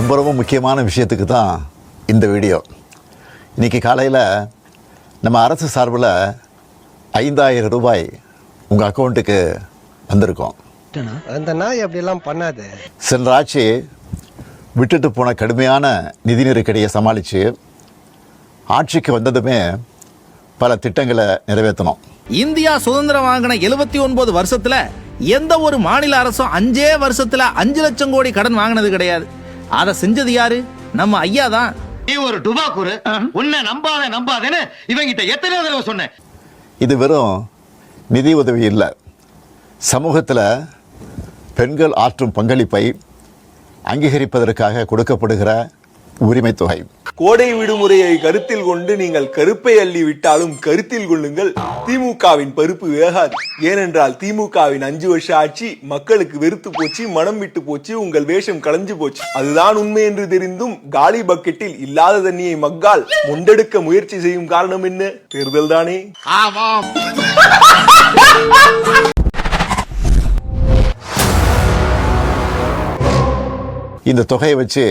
ரொம்ப ரொம்ப முக்கியமான விஷயத்துக்கு தான் இந்த வீடியோ. இன்றைக்கி காலையில் நம்ம அரசு சார்பில் 5000 ரூபாய் உங்கள் அக்கௌண்ட்டுக்கு வந்திருக்கோம். அந்த நாய் அப்படியெல்லாம் பண்ணாது. சென்ற ஆட்சி விட்டுட்டு போன கடுமையான நிதி நெருக்கடியை சமாளித்து ஆட்சிக்கு வந்ததுமே பல திட்டங்களை நிறைவேற்றணும். இந்தியா சுதந்திரம் வாங்கின 79 வருஷத்துல எந்த ஒரு மாநில அரசும் 5 வருஷத்துல 5 லட்சம் கோடி கடன் வாங்கினது கிடையாது. அதை செஞ்சது யாரு? நம்ம ஐயா தான். நீ ஒரு டுபாக்கூரு, உன்னை நம்பாதேன்னு இவங்கிட்ட எத்தனை தடவை சொன்னேன். இது வெறும் நிதி உதவி இல்லை, சமூகத்தில் பெண்கள் ஆற்றும் பங்களிப்பை அங்கீகரிப்பதற்காக கொடுக்கப்படுகிற உரிமை தொகை. கோடை விடுமுறையை கருத்தில் கொண்டு நீங்கள் கருப்பை அள்ளி விட்டாலும் கருத்தில் கொள்ளுங்கள், திமுகவின் பருப்பு வேகாது. ஏனென்றால் திமுகவின் 5 வருஷ ஆட்சி மக்களுக்கு வெறுத்து போச்சு, மனம் விட்டு போச்சு, உங்கள் வேஷம் களைஞ்சு போச்சு. அதுதான் உண்மை என்று தெரிந்தும் காலி பக்கெட்டில் இல்லாத தண்ணியை மக்கால் முண்டெடுக்க முயற்சி செய்யும் காரணம் என்ன? தேர்தல் தானே. ஆமாம். இந்த தொகையை வச்சு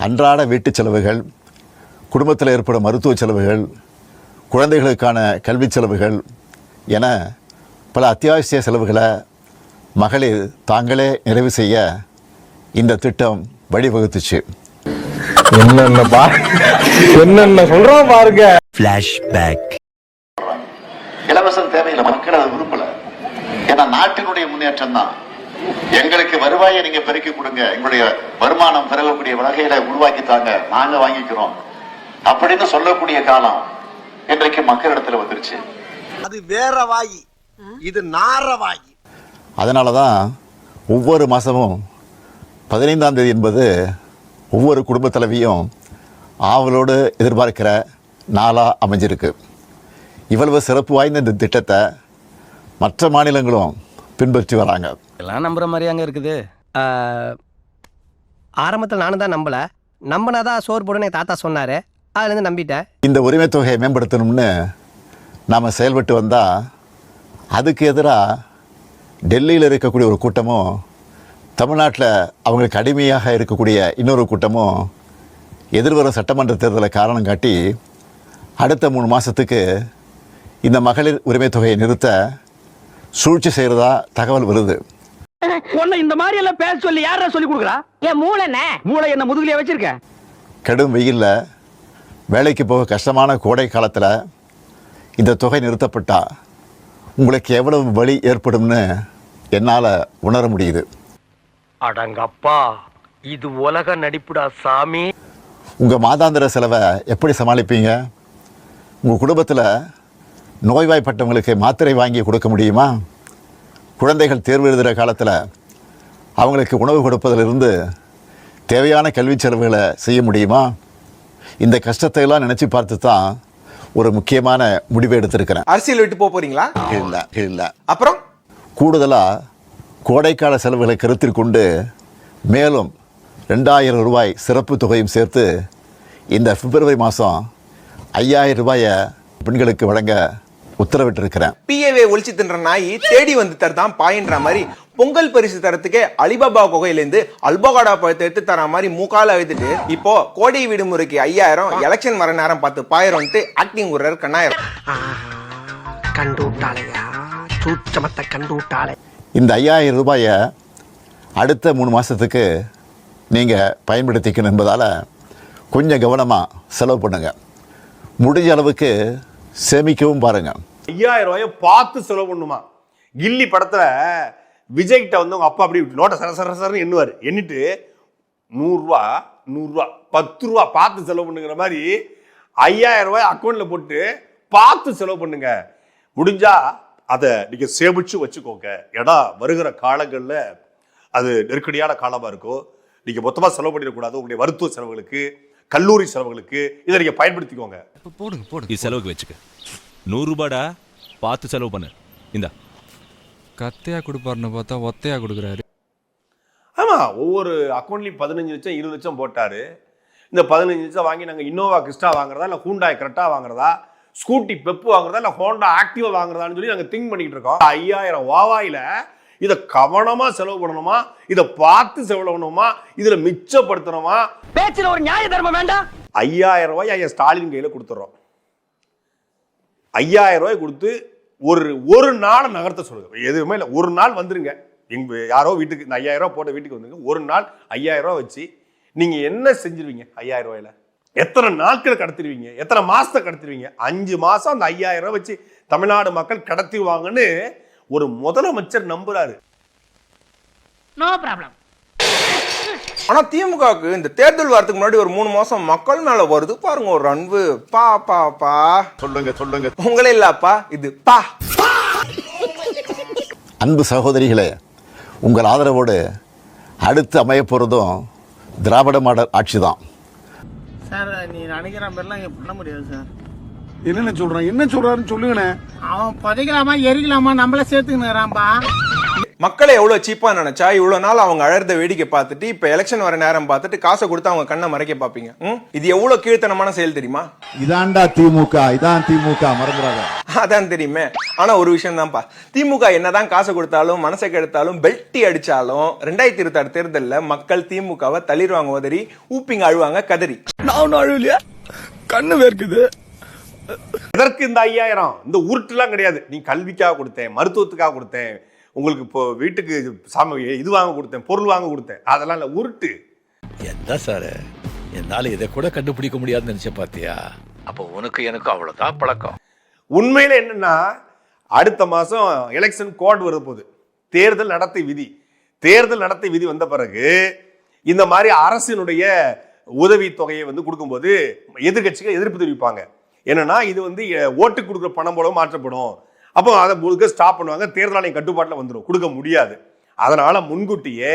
அன்றாட வீட்டு செலவுகள், குடும்பத்தில் ஏற்படும் மருத்துவ செலவுகள், குழந்தைகளுக்கான கல்வி செலவுகள் என பல அத்தியாவசிய செலவுகளை மகளிர் தாங்களே நிறைவு செய்ய இந்த திட்டம் வழிவகுத்துச்சு. என்னென்ன சொல்றோம் பாருங்க. ஃபிளாஷ்பேக். இலவசம் தேவையில்லை, மக்கள் அதை விரும்பல. ஏன்னா நாட்டினுடைய முன்னேற்றம் தான். எங்களுக்கு வருவாயை நீங்க பெருக்கி கொடுங்க, எங்களுடைய வருமானம் பெறக்கூடிய வகையில உருவாக்கித்தாங்க, நாங்க வாங்கிக்கிறோம் அப்படின்னு சொல்லக்கூடிய காலம் இன்றைக்கு மக்களிடத்துல வந்துருச்சு. அது வேற வாயி, இது நார வாயி. அதனாலதான் ஒவ்வொரு மாசமும் 15ஆம் தேதி என்பது ஒவ்வொரு குடும்ப தலைவியும் ஆவலோடு எதிர்பார்க்கிற நாளா அமைஞ்சிருக்கு. இவ்வளவு சிறப்பு வாய்ந்த இந்த திட்டத்தை மற்ற மாநிலங்களும் பின்பற்றி வராங்க. எல்லாம் நம்புற மாதிரியாங்க இருக்குது. ஆரம்பத்தில் நானும் தான் நம்பினாதான் சோறு போடுன்னு தாத்தா சொன்னாரு, அதுலேருந்து நம்பிட்டேன். இந்த உரிமை தொகையை மேம்படுத்தணும்னு நாம் செயல்பட்டு வந்தால் அதுக்கு எதிராக டெல்லியில் இருக்கக்கூடிய ஒரு கூட்டமும், தமிழ்நாட்டில் அவங்களுக்கு அடிமையாக இருக்கக்கூடிய இன்னொரு கூட்டமும் எதிர்வரும் சட்டமன்ற தேர்தலை காரணம் காட்டி அடுத்த 3 மாதத்துக்கு இந்த மகளிர் உரிமை தொகையை நிறுத்த சூழ்ச்சி செய்கிறதா தகவல் வருது. இந்த மாதிரி எல்லாம் பேச சொல்லி யாரா சொல்லி கொடுக்குறா? என் மூளை என்ன முதுகுலயே வச்சிருக்க? கடும் வெயிலில் வேலைக்கு போக கஷ்டமான கோடை காலத்தில் இந்த தொகை நிறுத்தப்பட்டா உங்களுக்கு எவ்வளவு வலி ஏற்படும்னு என்னால் உணர முடியுது. அடங்கப்பா, இது உலக நடிப்புடா சாமி. உங்கள் மாதாந்திர செலவை எப்படி சமாளிப்பீங்க? உங்கள் குடும்பத்தில் நோய்வாய்ப்பட்டவங்களுக்கு மாத்திரை வாங்கி கொடுக்க முடியுமா? குழந்தைகள் தேர்வு எழுதுகிற காலத்தில் அவங்களுக்கு உணவு கொடுப்பதிலிருந்து தேவையான கல்வி செலவுகளை செய்ய முடியுமா? இந்த கஷ்டத்தை எல்லாம் நினச்சி பார்த்து தான் ஒரு முக்கியமான முடிவை எடுத்திருக்கிறேன். அரசியல் விட்டு போறீங்களா? இல்லை. அப்புறம் கூடுதலாக கோடைக்கால செலவுகளை கருத்தில் கொண்டு மேலும் 2000 ரூபாய் சிறப்பு தொகையும் சேர்த்து இந்த பிப்ரவரி மாதம் 5000 ரூபாயை பெண்களுக்கு வழங்க உத்தரவிட்டிருக்கிறேன். பிஏவே ஒழிச்சு தின்ற நாய் தேடி வந்து தரதான் பாயின்ற மாதிரி பொங்கல் பரிசு தரத்துக்கே அலிபாபா குகையிலேருந்து அல்பகாடா பழத்தை எடுத்து தர மாதிரி மூக்கால வைத்துட்டு இப்போ கோடை விடுமுறைக்கு 5000, எலெக்ஷன் வர நேரம் பார்த்து 1000 ஆக்டிங் விடுறாரு கண்ணாயிரம். கண்டு விட்டாளையா, சூச்சமத்தை கண்டு விட்டாளே. இந்த 5000 ரூபாயை அடுத்த 3 மாதத்துக்கு நீங்கள் பயன்படுத்திக்கணும் என்பதால் கொஞ்சம் கவனமாக செலவு பண்ணுங்க. முடிஞ்ச அளவுக்கு சேமிக்கவும் பாருங்க. 5000 ரூபாயை பார்த்து செலவு பண்ணுமா? கில்லி படத்துல விஜய் கிட்ட வந்து அவங்க அப்பா அப்படி நோட்டை சரசரன்னு எண்ணுவார். எண்ணிட்டு 100 ரூபா 10 ரூபா பார்த்து செலவு பண்ணுங்கிற மாதிரி 5000 ரூபாய் அக்கௌண்ட்ல போட்டு பார்த்து செலவு பண்ணுங்க. முடிஞ்சா அதை நீங்க சேமிச்சு வச்சுக்கோங்க. ஏன்னா வருகிற காலங்களில் அது நெருக்கடியான காலமா இருக்கும். நீங்க மொத்தமா செலவு பண்ணிடக்கூடாது. உங்களுடைய மருத்துவ செலவுகளுக்கு, கல்லூரி செலவுகளுக்கு இதை நீங்க பயன்படுத்திக்கோங்க. போடுங்க இது செலவுக்கு வச்சுக்க. 100 ரூபாடா, பார்த்து செலவு பண்ணு. இந்த கத்தையா கொடுப்பாருன்னு பார்த்தா ஒத்தையா கொடுக்குறாரு. ஆமா, ஒவ்வொரு அக்கௌண்ட்லயும் 15 லட்சம் 20 லட்சம் போட்டாரு. இந்த 15 லட்சம் வாங்கி நாங்க இன்னோவா கிறிஸ்டா வாங்குறதா, இல்ல ஹூண்டாய் கிரெட்டா வாங்குறதா, ஸ்கூட்டி பெப்பு வாங்குறதா, இல்ல ஹோண்டா ஆக்டிவா வாங்குறதான்னு சொல்லி நாங்க திங்க் பண்ணிட்டு இருக்கோம். 5000 வாவாயில இதை கவனமா செலவு பண்ணணுமா, இதை பார்த்து செலவு பண்ணணுமா, இதுல மிச்சப்படுத்தணுமா? பேச்சுல ஒரு நியாய தர்மம் வேண்டாம். 5000 ரூபாய் ஐயா ஸ்டாலின் கையில கொடுத்துறோம். 5000 ரூபாய் கொடுத்து ஒரு நாள் நகர்த்த சொல்லுங்க. எதுவுமே இல்லை, ஒரு நாள் வந்துருங்க. எங்க யாரோ வீட்டுக்கு இந்த 5000 ரூபாய் போட்ட வீட்டுக்கு வந்துருங்க. ஒரு நாள் 5000 ரூபாய் வச்சு நீங்க என்ன செஞ்சிருவீங்க? 5000 ரூபாயில எத்தனை நாட்கள் கடத்திடுவீங்க? எத்தனை மாசத்தை கடத்திடுவீங்க? 5 மாசம் அந்த 5000 ரூபாய் வச்சு தமிழ்நாடு மக்கள் கடத்திடுவாங்கன்னு ஒரு முதலமைச்சர் நம்புறாரு. No problem. ஆனா திமுகவுக்கு இந்த தேர்தல் வரதுக்கு முன்னாடி ஒரு 3 மாசம் மக்கள் மேல வருது பாருங்க ஒரு அன்பு. பா பா பா சொல்லுங்க. உங்களே இல்லப்பா, இது பா. அன்பு சகோதரிகளே, உங்கள் ஆதரவோடு அடுத்து அமையப் போகிறதும் திராவிட மாடல் ஆட்சி தான். சார் நீ நினைக்கிற மாதிரிலாம் இங்கே பண்ண முடியாது சார். என்ன சொல்றாருன்னு சொல்லுங்கண்ணே. அவன் புதைக்கலாமா எரிக்கலாமா நம்மள சேர்த்துக்கிறான்பா. மக்களை எவ்வளவு சீப்பா நினைச்சா இவ்வளவு நாள் அவங்க அழறத வேடிக்கை பார்த்துட்டு இப்ப எலெக்ஷன் வர நேரம் பார்த்துட்டு காசை கொடுத்து அவங்க கண்ணை மறைக்க பாப்பீங்க. இது எவ்வளவு கீழ்த்தனமான செயல் தெரியுமா? இதான்டா திமுக, இதான் திமுக, மறந்துடாத. அதான் தெரியுமே. ஆனா ஒரு விஷயம் தான்ப்பா, திமுக என்னதான் காசை கொடுத்தாலும் மனசை கெடுத்தாலும் பெல்ட்டி அடிச்சாலும் 2026 தேர்தல்ல மக்கள் திமுகவை தளிர்வாங்க, உதறி ஊப்பிங்க, அழுவாங்க, கதறி. நான் அழுவலையா? கண்ணு வேர்க்குது. எதற்கு இந்த 5000? இந்த உருட்டுலாம் கிடையாது. நீ கல்விக்காக கொடுத்தேன், மருத்துவத்துக்காக கொடுத்தேன், உங்களுக்கு இப்போ வீட்டுக்கு இது வாங்க கொடுத்தேன், பொருள் வாங்க கொடுத்தேன், அதெல்லாம் இல்லை, உருட்டு. என்ன சார், என்னால இதை கூட கண்டுபிடிக்க முடியாதுன்னு நினைச்ச பாத்தியா? அப்போ உனக்கு எனக்கு அவ்வளவுதான் பழக்கம். உண்மையில என்னன்னா, அடுத்த மாசம் எலெக்ஷன் கோட் வருது போகுது, தேர்தல் நடத்தை விதி வந்த பிறகு இந்த மாதிரி அரசினுடைய உதவி தொகையை கொடுக்கும்போது எதிர்கட்சிகள் எதிர்ப்பு தெரிவிப்பாங்க. என்னன்னா இது ஓட்டுக்கு கொடுக்குற பணம் போல மாற்றப்படும், அப்போ அதை முழுக்க ஸ்டாப் பண்ணுவாங்க, தேர்தல் ஆணையம் கட்டுப்பாட்டில் வந்துடும், கொடுக்க முடியாது. அதனால முன்கூட்டியே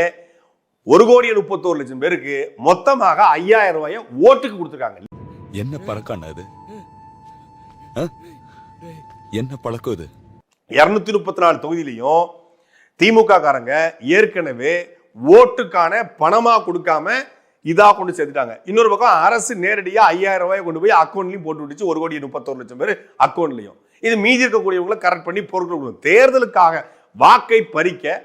1,31,00,000 பேருக்கு மொத்தமாக 5000 ரூபாயை ஓட்டுக்கு கொடுத்துருக்காங்க. என்ன பழக்கம் அது? என்ன பழக்கம் இது? 234 தொகுதியிலையும் திமுக காரங்க ஏற்கனவே ஓட்டுக்கான பணமா கொடுக்காம இதா கொண்டு சேர்த்துட்டாங்க. இன்னொரு பக்கம் அரசு நேரடியா 5000 ரூபாயை கொண்டு போய் அக்கௌண்ட்லயும் போட்டு விட்டுச்சு, 1,31,00,000 பேர் அக்கௌண்ட்லயும். இது மீதி இருக்கக்கூடியவங்களை கரெக்ட் பண்ணி பொருட்கள் தேர்தலுக்காக வாக்கை பறிக்க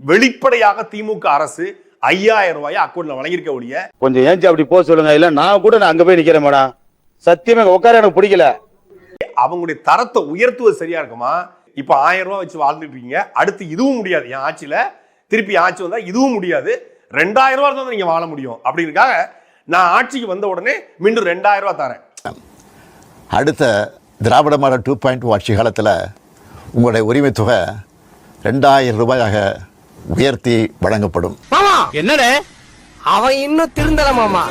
வெளிப்படையாக திமுக அரசு 5000 ரூபாயை அக்கௌண்ட்ல வழங்கியிருக்க ஒழிய. கொஞ்சம் ஏஞ்சி அப்படி போக சொல்லுங்க, இல்ல நான் கூட அங்க போய் நிக்கிறேன் மேடம். சத்தியமா உட்கார எனக்கு பிடிக்கல. அவங்களுடைய தரத்தை உயர்த்துவது சரியா இருக்குமா? இப்ப 1000 ரூபாய் வச்சு வாழ்ந்துட்டு இருக்கீங்க, அடுத்து இதுவும் முடியாது, என் ஆட்சியில திருப்பி ஆட்சி வந்தா இதுவும் முடியாது, 2000 ரூபாய் தான் நீங்க வாழ முடியும் அப்படிங்கிறதுக்காக நான் ஆட்சிக்கு வந்த உடனே மீண்டும் 2000 ரூபாய் தரேன். அடுத்த திராவிட மாடல் 2.0 ஆட்சி காலத்தில் உங்களுடைய உரிமை தொகை 2000 ரூபாயாக உயர்த்தி வழங்கப்படும். என்னடே அவன் இன்னும் திருந்தல மாமா.